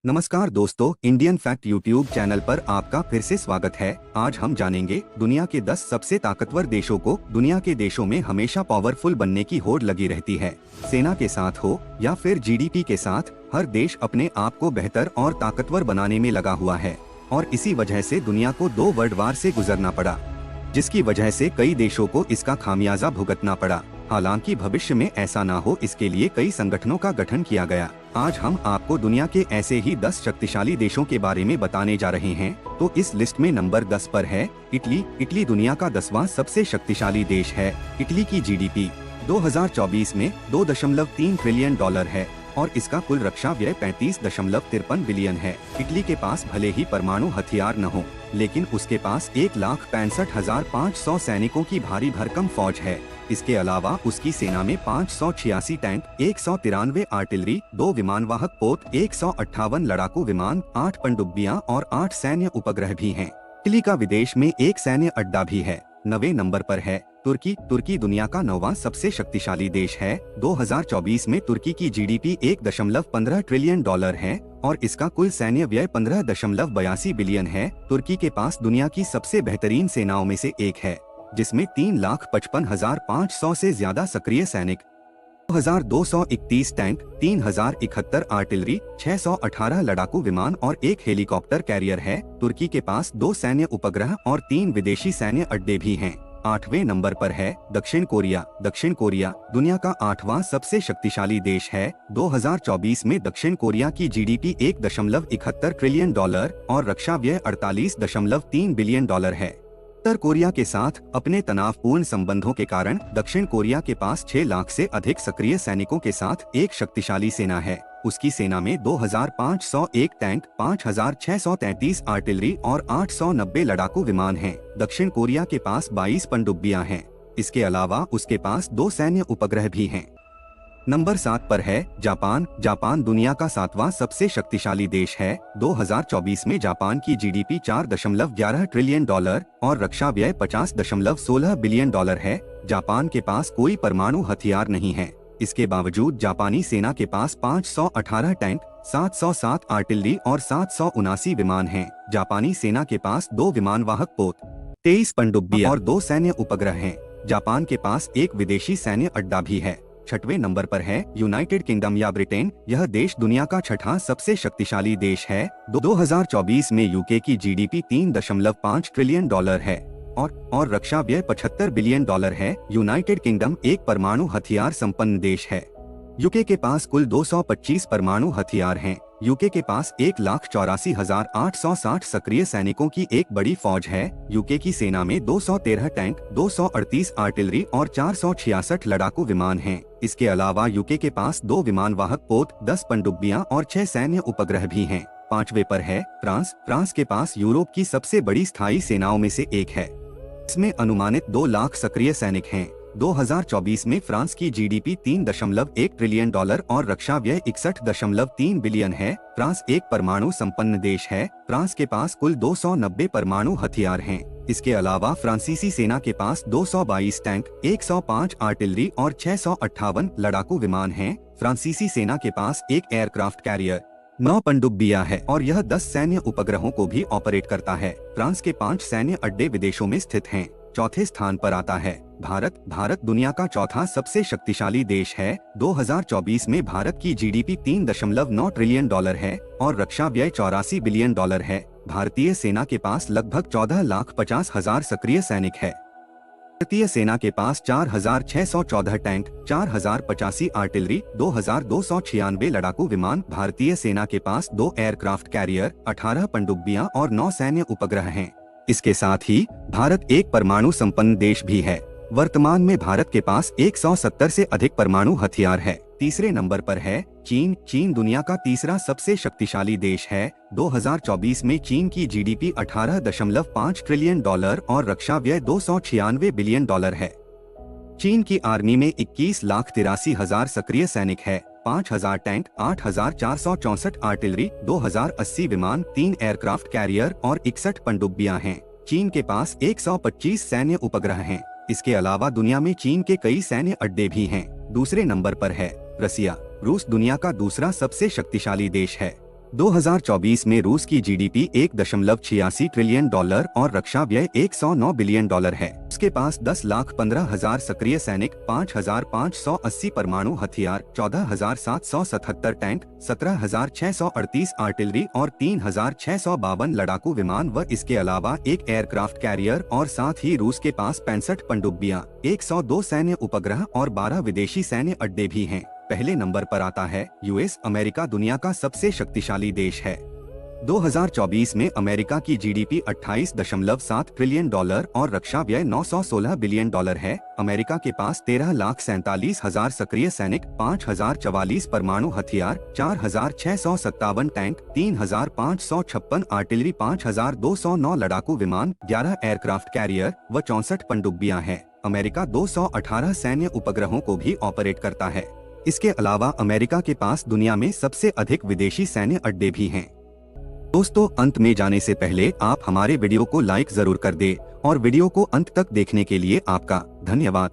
नमस्कार दोस्तों, Indian fact YouTube channel पर आपका फिर से स्वागत है। आज हम जानेंगे दुनिया के 10 सबसे ताकतवर देशों को। दुनिया के देशों में हमेशा पावरफुल बनने की होड़ लगी रहती है। सेना के साथ हो या फिर जीडीपी के साथ, हर देश अपने आप को बेहतर और ताकतवर बनाने में लगा हुआ है और इसी वजह से दुनिया को 2 वर्ल्ड वार से गुजरना पड़ा, जिसकी वजह से कई देशों को इसका खामियाजा भुगतना पड़ा। हालांकि भविष्य में ऐसा ना हो, इसके लिए कई संगठनों का गठन किया गया। आज हम आपको दुनिया के ऐसे ही 10 शक्तिशाली देशों के बारे में बताने जा रहे हैं। तो इस लिस्ट में नंबर 10 पर है इटली। इटली दुनिया का 10वां सबसे शक्तिशाली देश है। इटली की जीडीपी 2024 में $2.3 ट्रिलियन है और इसका कुल रक्षा व्यय 35.53 बिलियन है। इटली के पास भले ही परमाणु हथियार न हो, लेकिन उसके पास 1,65,500 सैनिकों की भारी भरकम फौज है। इसके अलावा उसकी सेना में 586 टैंक, 193 आर्टिलरी, 2 विमानवाहक पोत, 158 लड़ाकू विमान, 8 पनडुब्बियां और 8 सैन्य उपग्रह भी हैं। इटली का विदेश में एक सैन्य अड्डा भी है। 9वें नंबर पर है तुर्की। तुर्की दुनिया का 9वां सबसे शक्तिशाली देश है। 2024 में तुर्की की जीडीपी $1.15 ट्रिलियन है और इसका कुल सैन्य व्यय 15.82 बिलियन है। तुर्की के पास दुनिया की सबसे बेहतरीन सेनाओं में से एक है, जिसमें 3,55,500 से ज्यादा सक्रिय सैनिक, 2,231 टैंक, 3,071 आर्टिलरी, 618 लड़ाकू विमान और 1 हेलीकॉप्टर कैरियर है। तुर्की के पास 2 सैन्य उपग्रह और 3 विदेशी सैन्य अड्डे भी हैं। 8वें नंबर पर है दक्षिण कोरिया। दक्षिण कोरिया दुनिया का 8वां सबसे शक्तिशाली देश है। 2024 में दक्षिण कोरिया की जीडीपी $1.71 ट्रिलियन और रक्षा व्यय $48.3 बिलियन है। उत्तर कोरिया के साथ अपने तनावपूर्ण संबंधों के कारण दक्षिण कोरिया के पास 6 लाख से अधिक सक्रिय सैनिकों के साथ एक शक्तिशाली सेना है। उसकी सेना में 2,501 टैंक, 5,633 आर्टिलरी और 890 लड़ाकू विमान हैं। दक्षिण कोरिया के पास 22 पनडुब्बियां हैं। इसके अलावा उसके पास 2 सैन्य उपग्रह भी हैं। नंबर 7 पर है जापान। जापान दुनिया का 7वां सबसे शक्तिशाली देश है। 2024 में जापान की जीडीपी $4.11 ट्रिलियन और रक्षा व्यय $50.16 बिलियन है। जापान के पास कोई परमाणु हथियार नहीं है। इसके बावजूद जापानी सेना के पास 518 टैंक, 707 आर्टिलरी और 779 विमान हैं। जापानी सेना के पास 2 विमानवाहक पोत, 23 पनडुब्बियां और 2 सैन्य उपग्रह हैं। जापान के पास एक विदेशी सैन्य अड्डा भी है। 6वें नंबर पर है यूनाइटेड किंगडम या ब्रिटेन। यह देश दुनिया का 6वां सबसे शक्तिशाली देश है। 2024 में यूके की जीडीपी $3.5 ट्रिलियन है और रक्षा व्यय $75 बिलियन है। यूनाइटेड किंगडम एक परमाणु हथियार संपन्न देश है। यूके के पास कुल 225 परमाणु हथियार हैं। यूके के पास 1,84,860 सक्रिय सैनिकों की एक बड़ी फौज है। यूके की सेना में 213 टैंक, 238 आर्टिलरी और 466 लड़ाकू विमान हैं। इसके अलावा यूके के पास 2 विमानवाहक पोत, 10 पनडुब्बियां और 6 सैन्य उपग्रह भी हैं। 5वें पर है फ्रांस। फ्रांस के पास यूरोप की सबसे बड़ी स्थायी सेनाओं में से एक है। इसमें अनुमानित 2 लाख सक्रिय सैनिक हैं। 2024 में फ्रांस की जीडीपी $3.1 ट्रिलियन और रक्षा व्यय $61.3 बिलियन है। फ्रांस एक परमाणु संपन्न देश है। फ्रांस के पास कुल 290 परमाणु हथियार हैं। इसके अलावा फ्रांसीसी सेना के पास 222 टैंक, 105 आर्टिलरी और 658 लड़ाकू विमान हैं। फ्रांसीसी सेना के पास एक एयरक्राफ्ट कैरियर, 9 पनडुब्बियां है और यह 10 सैन्य उपग्रहों को भी ऑपरेट करता है। फ्रांस के 5 सैन्य अड्डे विदेशों में स्थित हैं। 4थे स्थान पर आता है भारत। भारत दुनिया का 4था सबसे शक्तिशाली देश है। 2024 में भारत की जीडीपी $3.9 ट्रिलियन है और रक्षा व्यय $84 बिलियन है। भारतीय सेना के पास लगभग 14,50,000 सक्रिय सैनिक है। भारतीय सेना के पास 4,614 टैंक, 4,085 आर्टिलरी, 2,296 लड़ाकू विमान। भारतीय सेना के पास 2 एयरक्राफ्ट कैरियर, 18 पनडुब्बियां और 9 सैन्य उपग्रह हैं। इसके साथ ही भारत एक परमाणु संपन्न देश भी है। वर्तमान में भारत के पास 170 से अधिक परमाणु हथियार है। तीसरे नंबर पर है चीन। चीन दुनिया का 3रा सबसे शक्तिशाली देश है। 2024 में चीन की जीडीपी $18.5 ट्रिलियन और रक्षा व्यय $296 बिलियन है। चीन की आर्मी में 21,83,000 सक्रिय सैनिक है। 5,000 टैंक, 8,464 आर्टिलरी, 2,080 विमान, 3 एयरक्राफ्ट कैरियर और 61 पनडुब्बियां हैं। चीन के पास 125 सैन्य उपग्रह हैं। इसके अलावा दुनिया में चीन के कई सैन्य अड्डे भी हैं। दूसरे नंबर पर है रसिया। रूस दुनिया का दूसरा सबसे शक्तिशाली देश है। 2024 में रूस की जीडीपी 1.86 ट्रिलियन डॉलर और रक्षा व्यय 109 बिलियन डॉलर है। उसके पास 10,15,000 सक्रिय सैनिक, 5,580 परमाणु हथियार, 14,777 टैंक, 17,638 आर्टिलरी और 3,652 लड़ाकू विमान व इसके अलावा एक एयरक्राफ्ट कैरियर और साथ ही रूस के पास 65 पनडुब्बियां, 102 सैन्य उपग्रह और 12 विदेशी सैन्य अड्डे भी हैं। पहले नंबर पर आता है यूएस। अमेरिका दुनिया का सबसे शक्तिशाली देश है। 2024 में अमेरिका की जीडीपी 28.7 ट्रिलियन डॉलर और रक्षा व्यय 916 बिलियन डॉलर है। अमेरिका के पास 13,47,000 सक्रिय सैनिक, 5,044 परमाणु हथियार, 4,657 टैंक, 3,556 आर्टिलरी, 5,209 लड़ाकू विमान, 11 एयरक्राफ्ट कैरियर व 64 पनडुब्बियां हैं। अमेरिका 218 सैन्य उपग्रहों को भी ऑपरेट करता है। इसके अलावा अमेरिका के पास दुनिया में सबसे अधिक विदेशी सैन्य अड्डे भी हैं। दोस्तों, अंत में जाने से पहले आप हमारे वीडियो को लाइक जरूर कर दें और वीडियो को अंत तक देखने के लिए आपका धन्यवाद।